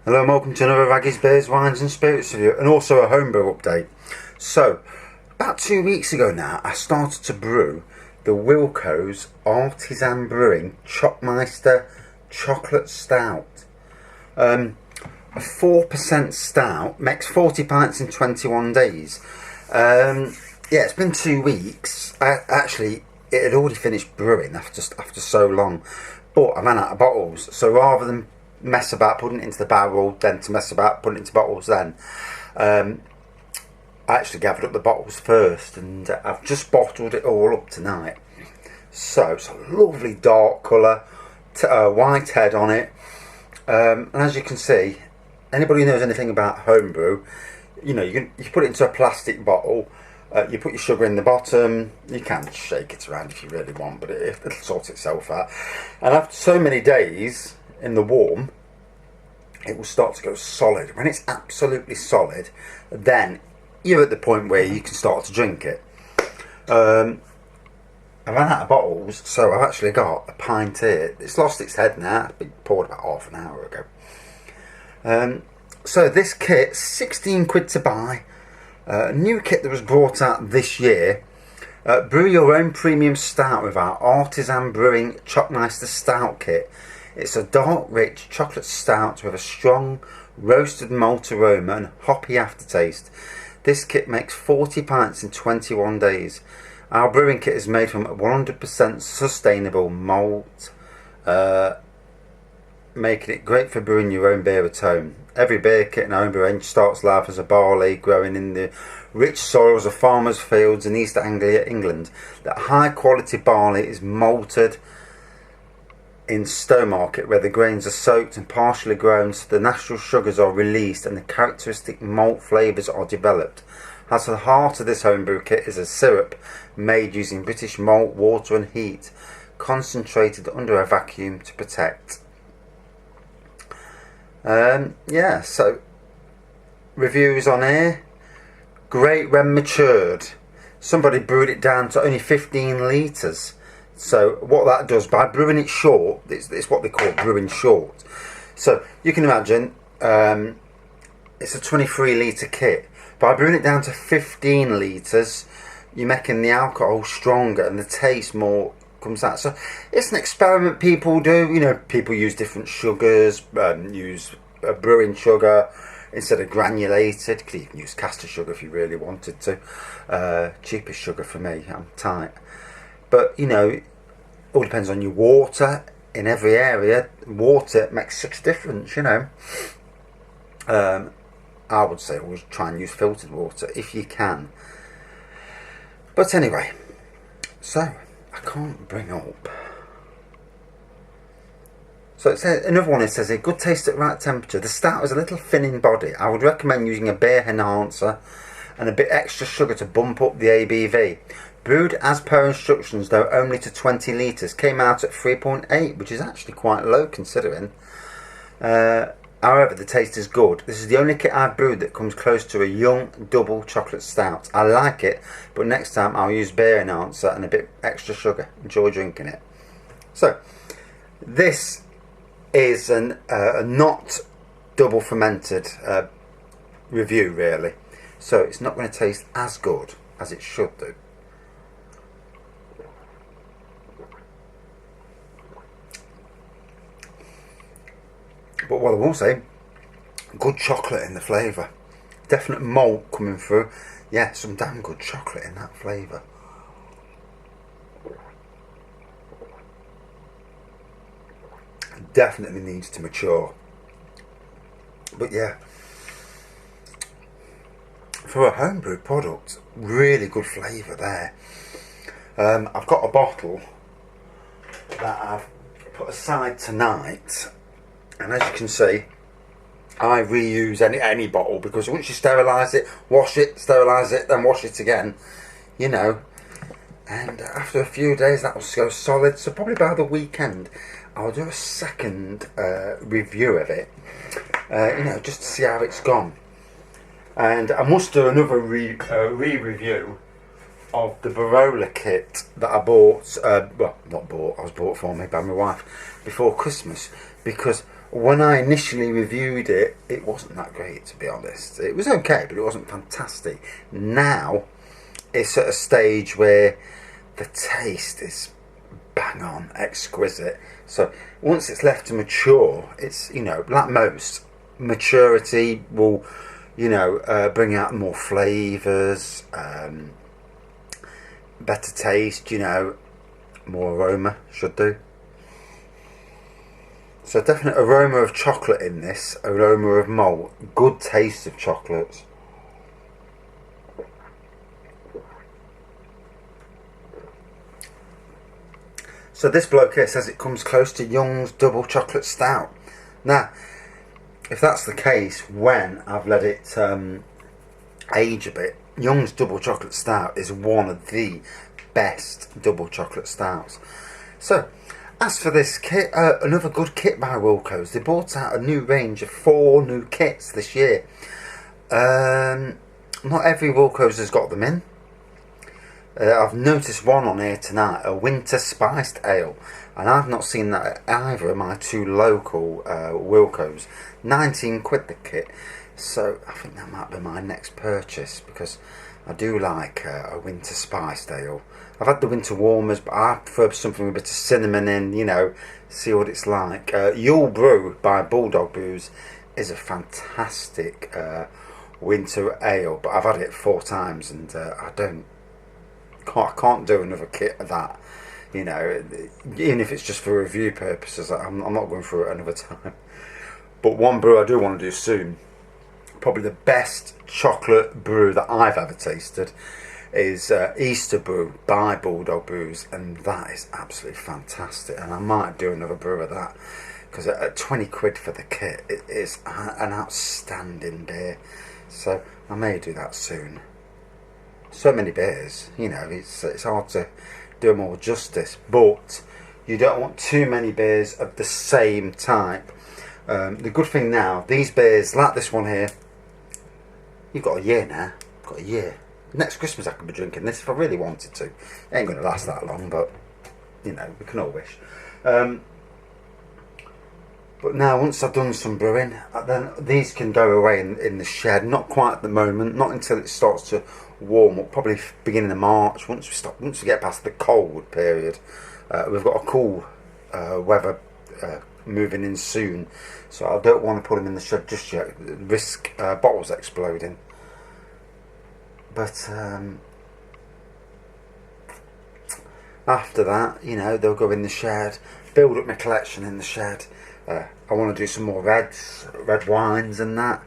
Hello and welcome to another Raggy's Beers, Wines and Spirits review, and also a homebrew update. So, about 2 weeks ago now, I started to brew the Wilko Artisan Brewing Chocmeister Chocolate Stout. A 4% stout, makes 40 pints in 21 days. Yeah, it's been 2 weeks. Actually, it had already finished brewing after so long, but I ran out of bottles, so rather than mess about putting it into the barrel, then to mess about putting it into bottles, then I actually gathered up the bottles first, and I've just bottled it all up tonight. So it's a lovely dark colour, white head on it, and as you can see, anybody who knows anything about homebrew, you know, you put it into a plastic bottle, you put your sugar in the bottom, you can shake it around if you really want, but it'll sort itself out, and after so many days in the warm, it will start to go solid. When it's absolutely solid, then you're at the point where you can start to drink it. I ran out of bottles, so I've actually got a pint here. It's lost its head now. It's been poured about half an hour ago. So this kit, 16 quid to buy. A new kit that was brought out this year. Brew your own premium stout with our Artisan Brewing Chocmeister Stout Kit. It's a dark, rich chocolate stout with a strong roasted malt aroma and hoppy aftertaste. This kit makes 40 pints in 21 days. Our brewing kit is made from 100% sustainable malt, making it great for brewing your own beer at home. Every beer kit in our homebrew range starts life as a barley growing in the rich soils of farmers' fields in East Anglia, England. That high quality barley is malted in Stowmarket, where the grains are soaked and partially grown so the natural sugars are released and the characteristic malt flavours are developed. At the heart of this homebrew kit is a syrup made using British malt, water and heat, concentrated under a vacuum to protect. Yeah, so reviews on here. Great when matured. Somebody brewed it down to only 15 litres. So what that does, by brewing it short, it's what they call brewing short. So you can imagine, it's a 23 litre kit. By brewing it down to 15 litres, you're making the alcohol stronger and the taste more comes out. So it's an experiment people do. You know, people use different sugars, use brewing sugar instead of granulated. You can use caster sugar if you really wanted to. Cheapest sugar for me, I'm tight. But, you know, it all depends on your water. In every area, water makes such a difference, you know. I would say always try and use filtered water if you can. But anyway, so I can't bring up. So it says, another one, it says, a good taste at right temperature. The stout is a little thin in body. I would recommend using a beer enhancer and a bit extra sugar to bump up the ABV. Brewed as per instructions, though only to 20 litres, came out at 3.8, which is actually quite low considering. However, the taste is good. This is the only kit I've brewed that comes close to a young double chocolate stout. I like it, but next time I'll use beer enhancer and a bit extra sugar. Enjoy drinking it. So, this is a not double fermented review really. So it's not going to taste as good as it should do. But what I will say, good chocolate in the flavour. Definite malt coming through. Yeah, some damn good chocolate in that flavour. Definitely needs to mature. But yeah, for a homebrew product, really good flavour there. I've got a bottle that I've put aside tonight. And as you can see, I reuse any bottle, because once you sterilise it, wash it, sterilise it, then wash it again, you know. And after a few days that will go solid. So probably by the weekend I'll do a second review of it, you know, just to see how it's gone. And I must do another re-review of the Barola kit that I bought, well, not bought, I was bought for me by my wife before Christmas, because when I initially reviewed it, it wasn't that great, to be honest. It was okay, but it wasn't fantastic. Now, it's at a stage where the taste is bang on, exquisite. So once it's left to mature, it's, you know, like most, maturity will, you know, bring out more flavours, better taste, you know, more aroma, should do. So definite aroma of chocolate in this, aroma of malt, good taste of chocolates. So this bloke here says it comes close to Young's Double Chocolate Stout. Now, if that's the case, when I've let it age a bit, Young's Double Chocolate Stout is one of the best double chocolate stouts. So, as for this kit, another good kit by Wilko's. They brought out a new range of 4 new kits this year. Not every Wilko's has got them in. I've noticed one on here tonight, a winter spiced ale, and I've not seen that at either of my 2 local Wilko's. 19 quid the kit, so I think that might be my next purchase, because I do like a winter spiced ale. I've had the winter warmers, but I prefer something with a bit of cinnamon in, you know, see what it's like. Yule Brew by Bulldog Brews is a fantastic winter ale, but I've had it 4 times and I can't do another kit of that, you know, even if it's just for review purposes. I'm not going through it another time. But one brew I do want to do soon, probably the best chocolate brew that I've ever tasted, is Easter Brew by Bulldog Brews, and that is absolutely fantastic, and I might do another brew of that, because at 20 quid for the kit, it is an outstanding beer, so I may do that soon. So many beers, you know, it's hard to do them all justice, but you don't want too many beers of the same type. The good thing now, these beers, like this one here, you've got a year now. Got a year. Next Christmas I could be drinking this if I really wanted to. It ain't going to last that long, but, you know, we can all wish. But now, once I've done some brewing, then these can go away in the shed. Not quite at the moment, not until it starts to warm up, probably beginning of March. Once we get past the cold period, we've got a cool weather moving in soon, so I don't want to put them in the shed just yet, risk bottles exploding. But after that, you know, they'll go in the shed, build up my collection in the shed. I want to do some more red wines and that.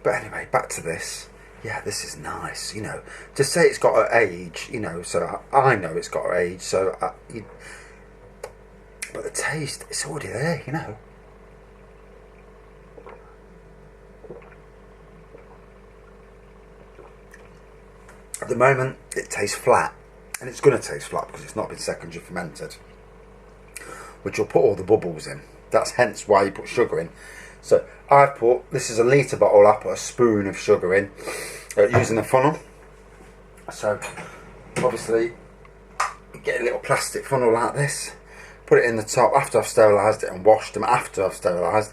But anyway, back to this. Yeah, this is nice, you know. To say it's got an age, you know, so I know it's got an age, so but the taste, it's already there, you know. At the moment, it tastes flat, and it's going to taste flat because it's not been secondary fermented, which will put all the bubbles in. That's hence why you put sugar in. So I've put, this is a litre bottle, I put a spoon of sugar in using a funnel. So obviously you get a little plastic funnel like this, put it in the top after I've sterilised it and washed them after I've sterilised,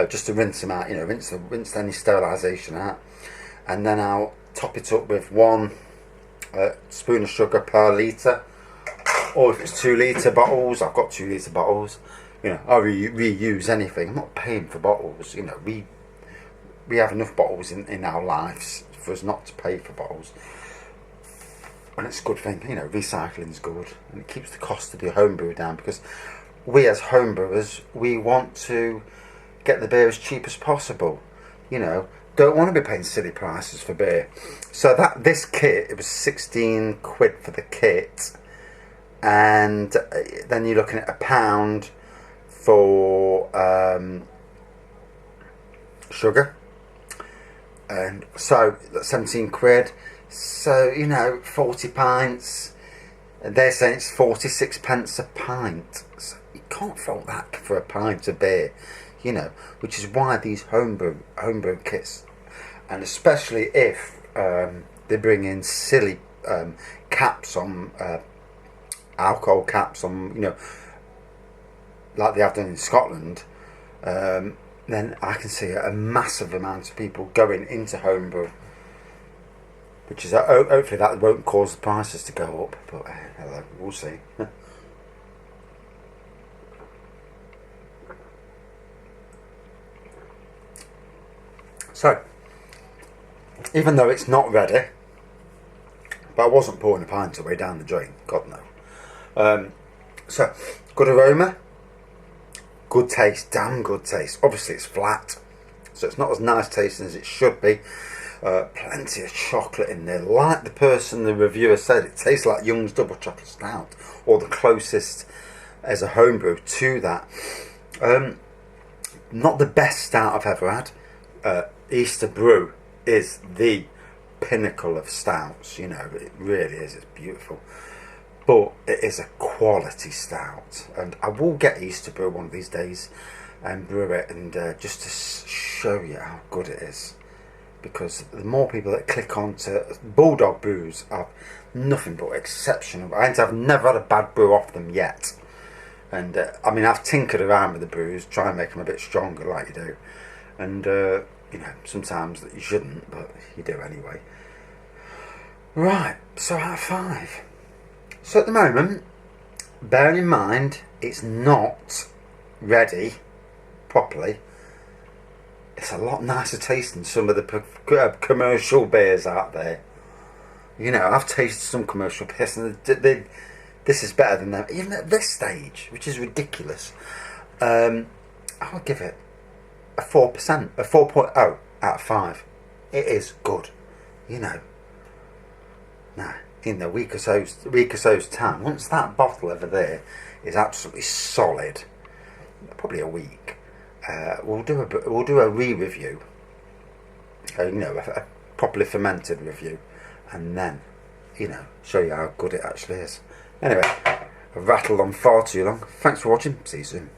just to rinse them out, you know, rinse any sterilisation out, and then I'll top it up with 1 spoon of sugar per litre, or if it's 2 litre bottles, I've got 2 litre bottles. You know, I reuse anything. I'm not paying for bottles. You know, we have enough bottles in our lives for us not to pay for bottles, and it's a good thing. You know, recycling's good, and it keeps the cost of your homebrew down, because we as homebrewers, we want to get the beer as cheap as possible. You know, don't want to be paying silly prices for beer. So this kit, it was 16 quid for the kit, and then you're looking at £1 for sugar, and so that's 17 quid. So, you know, 40 pints, and they're saying it's 46 pence a pint. So you can't fault that for a pint of beer, you know, which is why these homebrew kits, and especially if they bring in silly caps on alcohol caps on, you know, like they have done in Scotland, then I can see a massive amount of people going into homebrew, which is hopefully that won't cause the prices to go up, but we'll see. So, even though it's not ready, but I wasn't pouring a pint away down the drain, God no. So, good aroma, good taste, damn good taste. Obviously it's flat, so it's not as nice tasting as it should be. Plenty of chocolate in there. Like the reviewer said, it tastes like Young's Double Chocolate Stout, or the closest as a homebrew to that. Not the best stout I've ever had. Easter Brew is the pinnacle of stouts, you know, it really is, it's beautiful. But it is a quality stout, and I will get Easter Brew one of these days and brew it, and just to show you how good it is. Because the more people that click on to Bulldog brews are nothing but exceptional. I've never had a bad brew off them yet. And I mean, I've tinkered around with the brews, try and make them a bit stronger like you do. And you know, sometimes that you shouldn't, but you do anyway. Right, so out of 5. So at the moment, bearing in mind it's not ready properly, it's a lot nicer tasting some of the commercial beers out there. You know, I've tasted some commercial beers and this is better than them, even at this stage, which is ridiculous. I'll give it a 4%, a 4.0 out of 5. It is good, you know. Now, in a week or so's time, once that bottle over there is absolutely solid, probably a week, we'll do a re-review, you know, a properly fermented review, and then, you know, show you how good it actually is. Anyway, I've rattled on far too long. Thanks for watching. See you soon.